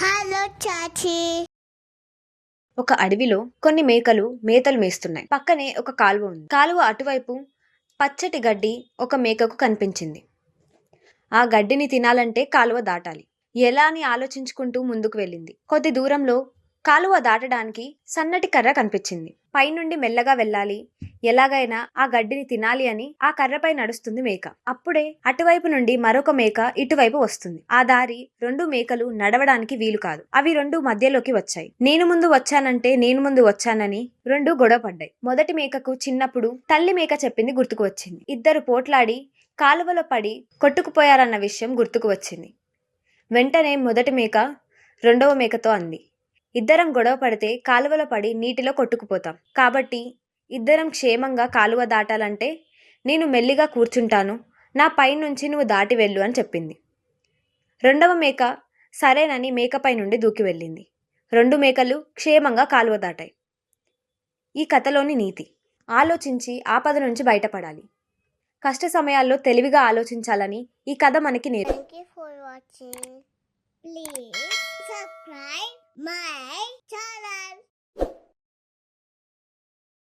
Hello Chachi. ఒక అడవిలో కొన్ని మేకలు మేతలు మేస్తున్నాయి. పక్కనే ఒక కాలువ ఉంది. కాలువ అటువైపు పచ్చటి గడ్డి ఒక మేకకు కనిపించింది. ఆ గడ్డిని తినాలంటే కాలువ దాటాలి. ఎలా అని ఆలోచించుకుంటూ ముందుకు వెళ్ళింది. కొద్ది దూరంలో కాలువ దాటడానికి సన్నటి కర్ర కనిపించింది. పైనుండి మెల్లగా వెళ్ళాలి, ఎలాగైనా ఆ గడ్డిని తినాలి అని ఆ కర్రపై నడుస్తుంది మేక. అప్పుడే అటువైపు నుండి మరొక మేక ఇటువైపు వస్తుంది. ఆ దారి రెండు మేకలు నడవడానికి వీలు కాదు. అవి రెండు మధ్యలోకి వచ్చాయి. నేను ముందు వచ్చానని రెండు గొడవ పడ్డాయి. మొదటి మేకకు చిన్నప్పుడు తల్లి మేక చెప్పింది గుర్తుకు వచ్చింది. ఇద్దరు పోట్లాడి కాలువలో పడి కొట్టుకుపోయారన్న విషయం గుర్తుకు వచ్చింది. వెంటనే మొదటి మేక రెండవ మేకతో అంది, ఇద్దరం గొడవ పడితే కాలువలో పడి నీటిలో కొట్టుకుపోతాం. కాబట్టి ఇద్దరం క్షేమంగా కాలువ దాటాలంటే నేను మెల్లిగా కూర్చుంటాను, నా పైనుంచి నువ్వు దాటి వెళ్ళు అని చెప్పింది. రెండవ మేక సరేనని మేకపై నుండి దూకి వెళ్ళింది. రెండు మేకలు క్షేమంగా కాలువ దాటాయి. ఈ కథలోని నీతి: ఆలోచించి ఆపద నుంచి బయటపడాలి. కష్ట సమయాల్లో తెలివిగా ఆలోచించాలని ఈ కథ మనకి నేర్పు. Thank you for watching. Please subscribe my channel.